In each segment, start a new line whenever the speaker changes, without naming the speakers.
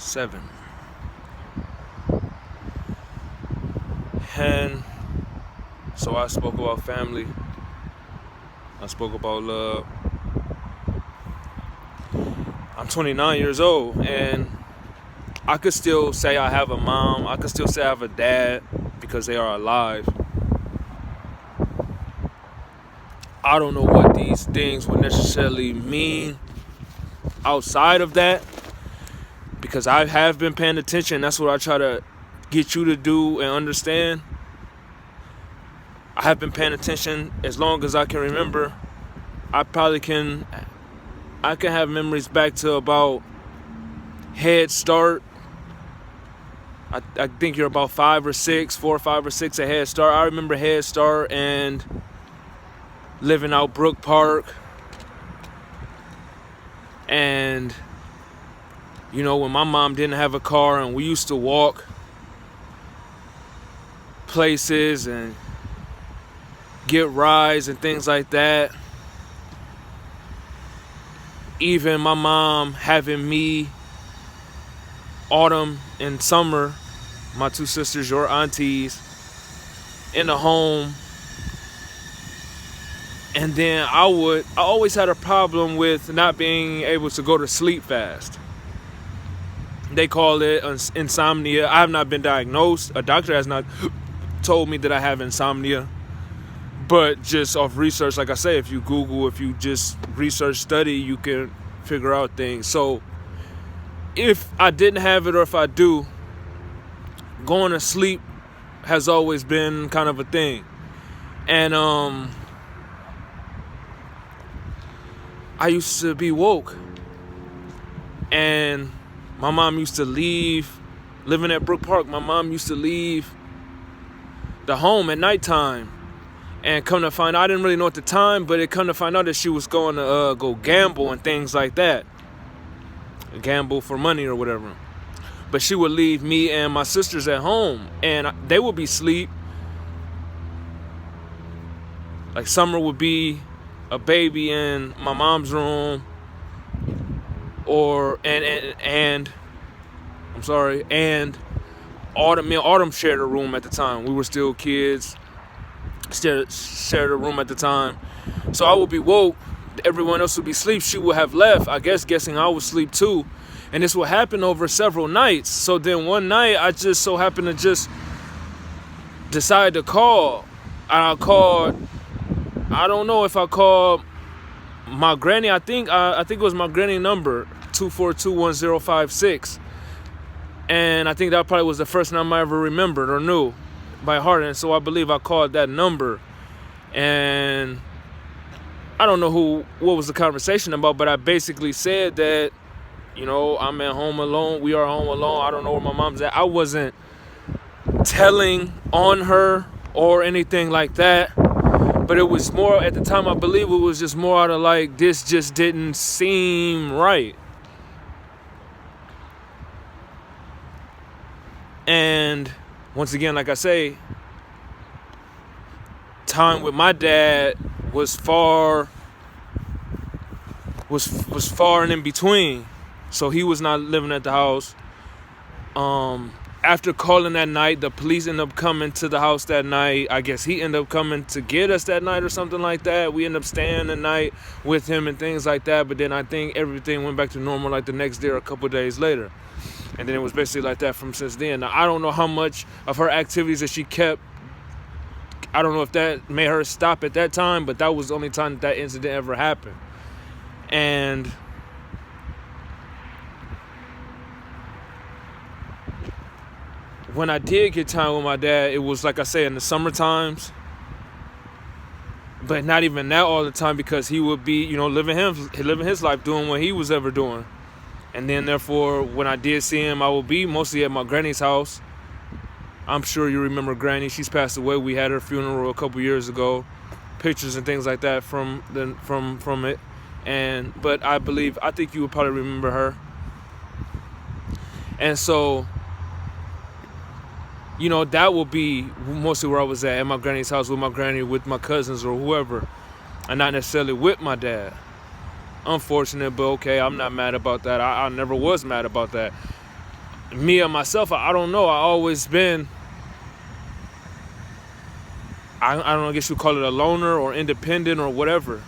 7. And so I spoke about family. I spoke about love. I'm 29 years old, and I could still say I have a mom. I could still say I have a dad because they are alive. I don't know what these things would necessarily mean outside of that, because I have been paying attention. That's what I try to get you to do and understand. I have been paying attention as long as I can remember. I can have memories back to about Head Start. I think you're about 4 or 5 or 6 at Head Start. I remember Head Start and living out Brook Park. And, when my mom didn't have a car and we used to walk places and get rides and things like that. Even my mom having me, Autumn and Summer, my 2 sisters, your aunties, in the home. And then I always had a problem with not being able to go to sleep fast. They call it insomnia. I have not been diagnosed. A doctor has not told me that I have insomnia. But just off research, like I say, if you Google, if you just research, study, you can figure out things. So if I didn't have it, or if I do, going to sleep has always been kind of a thing. And I used to be woke. And my mom used to leave, living at Brook Park, my mom used to leave the home at nighttime. And come to find out, I didn't really know at the time, but it come to find out that she was going to go gamble and things like that. Gamble for money or whatever. But she would leave me and my sisters at home, and they would be asleep. Like Summer would be a baby in my mom's room, and Autumn shared a room at the time. We were still kids. Shared a room at the time. So I would be woke. Everyone else would be asleep. She would have left, I guess, guessing I would sleep too. And this would happen over several nights. So then one night, I just so happened to just decide to call. And I called, I don't know if I called my granny. I think it was my granny number, 2421056. And I think that probably was the first time I ever remembered or knew by heart. And so I believe I called that number. And I don't know what was the conversation about, but I basically said that, I'm at home alone. We are home alone. I don't know where my mom's at. I wasn't telling on her or anything like that. But it was more, at the time, I believe it was just more out of like, this just didn't seem right. And once again, like I say, time with my dad was far and in between. So he was not living at the house. After calling that night, the police ended up coming to the house that night. I guess he ended up coming to get us that night or something like that. We ended up staying the night with him and things like that. But then I think everything went back to normal like the next day or a couple of days later. And then it was basically like that from since then. Now, I don't know how much of her activities that she kept. I don't know if that made her stop at that time, but that was the only time that incident ever happened. And when I did get time with my dad, it was, like I say, in the summer times. But not even that all the time, because he would be, living his life, doing what he was ever doing. And then, therefore, when I did see him, I would be mostly at my granny's house. I'm sure you remember Granny. She's passed away. We had her funeral a couple years ago. Pictures and things like that from it. But I think you would probably remember her. And so, that would be mostly where I was at my granny's house with my granny, with my cousins or whoever. And not necessarily with my dad. Unfortunate, but okay, I'm not mad about that. I never was mad about that. me and myself, I don't know. I always been, I don't know, I guess you call it a loner or independent or whatever.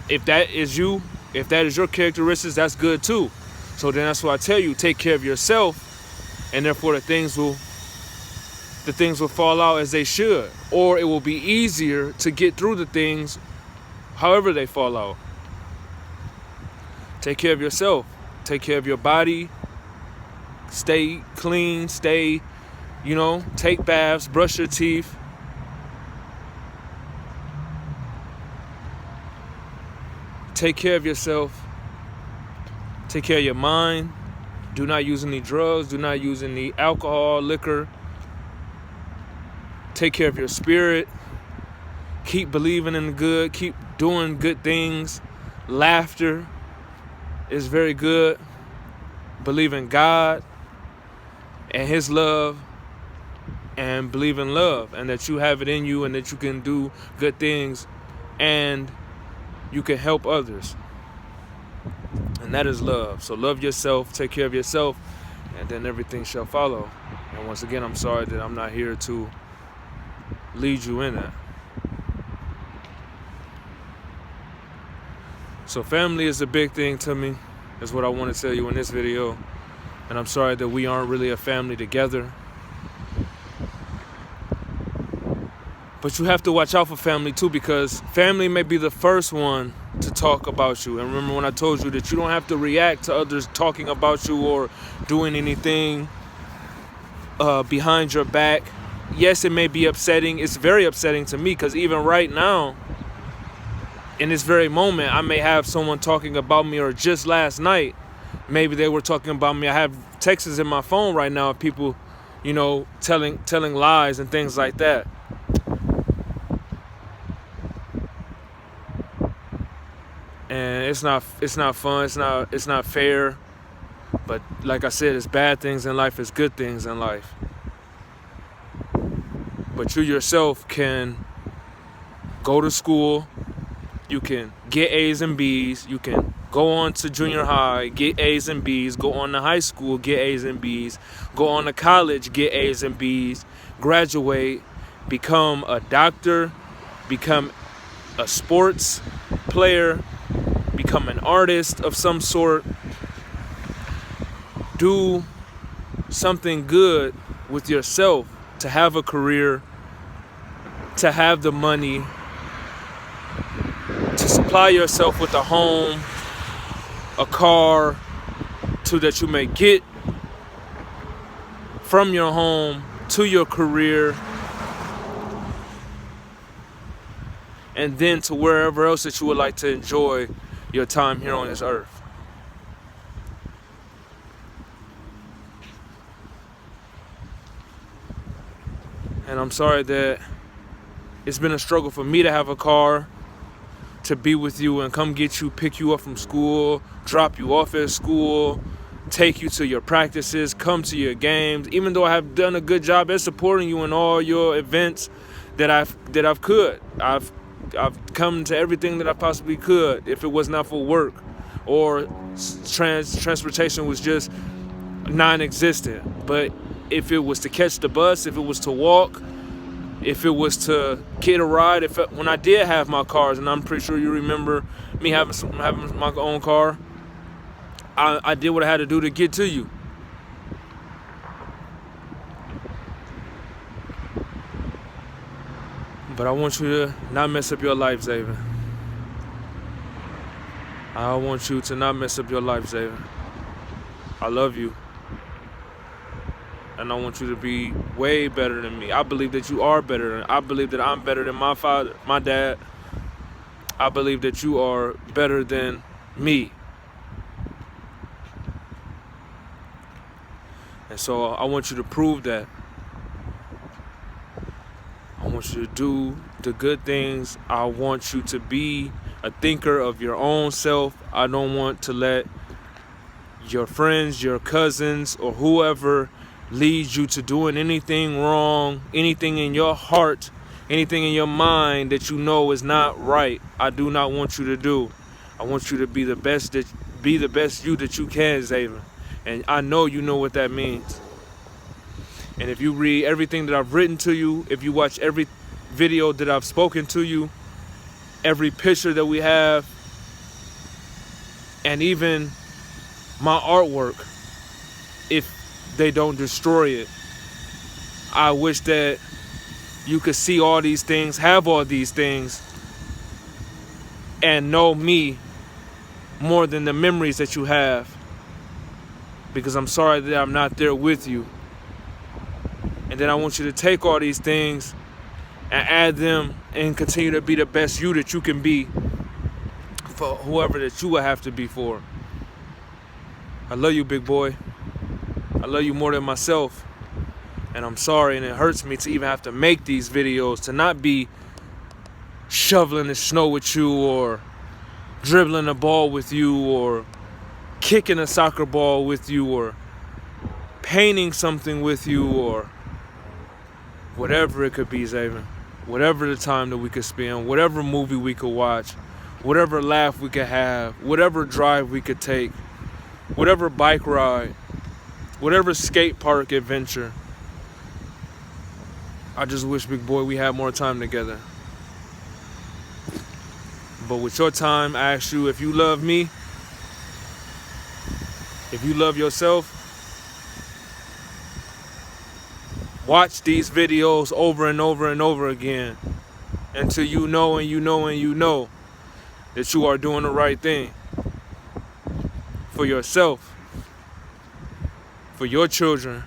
If that is you, if that is your characteristics, that's good too. So then that's why I tell you, take care of yourself, and therefore the things will fall out as they should. Or it will be easier to get through the things however they fall out. Take care of yourself. Take care of your body. Stay clean. Stay, take baths, brush your teeth. Take care of yourself. Take care of your mind. Do not use any drugs. Do not use any alcohol, liquor. Take care of your spirit. Keep believing in the good. Keep doing good things. Laughter is very good. Believe in God and His love, and believe in love, and that you have it in you, and that you can do good things, and you can help others. And that is love. So love yourself, take care of yourself, and then everything shall follow. And once again, I'm sorry that I'm not here to lead you in that. So family is a big thing to me, is what I want to tell you in this video. And I'm sorry that we aren't really a family together. But you have to watch out for family too, because family may be the first one to talk about you. And remember when I told you that you don't have to react to others talking about you or doing anything behind your back. Yes, it may be upsetting. It's very upsetting to me, because even right now, in this very moment, I may have someone talking about me, or just last night, maybe they were talking about me. I have texts in my phone right now of people, telling lies and things like that. And it's not fun. It's not fair. But like I said, it's bad things in life. It's good things in life. But you yourself can go to school. You can get A's and B's. You can go on to junior high, get A's and B's. Go on to high school, get A's and B's. Go on to college, get A's and B's. Graduate, become a doctor, become a sports player, become an artist of some sort. Do something good with yourself, to have a career, to have the money, to supply yourself with a home, a car, so that you may get from your home to your career, and then to wherever else that you would like to enjoy your time here on this earth. And I'm sorry that it's been a struggle for me to have a car, to be with you and come get you, pick you up from school, drop you off at school, take you to your practices, come to your games. Even though I have done a good job at supporting you in all your events that I've could. I've come to everything that I possibly could. If it was not for work, or transportation was just non-existent. But if it was to catch the bus, if it was to walk, if it was to get a ride, when I did have my cars, and I'm pretty sure you remember me having my own car, I did what I had to do to get to you. But I want you to not mess up your life, Xavier. I want you to not mess up your life, Xavier. I love you. And I want you to be way better than me. I believe that you are better. I believe that I'm better than my father, my dad. I believe that you are better than me. And so I want you to prove that. I want you to do the good things. I want you to be a thinker of your own self. I don't want to let your friends, your cousins, or whoever lead you to doing anything wrong, anything in your heart, anything in your mind that you know is not right. I do not want you to do. I want you to be the best you that you can, Xavier. And I know you know what that means. And if you read everything that I've written to you, if you watch every video that I've spoken to you, every picture that we have, and even my artwork, if they don't destroy it, I wish that you could see all these things, have all these things, and know me more than the memories that you have. Because I'm sorry that I'm not there with you. And then I want you to take all these things and add them and continue to be the best you that you can be for whoever that you will have to be for. I love you, big boy. I love you more than myself. And I'm sorry, and it hurts me to even have to make these videos, to not be shoveling the snow with you, or dribbling a ball with you, or kicking a soccer ball with you, or painting something with you, or whatever it could be, Zaven. Whatever the time that we could spend, whatever movie we could watch, whatever laugh we could have, whatever drive we could take, whatever bike ride, whatever skate park adventure. I just wish, big boy, we had more time together. But with your time, I ask you, if you love me, if you love yourself, watch these videos over and over and over again until you know and you know and you know that you are doing the right thing for yourself, for your children,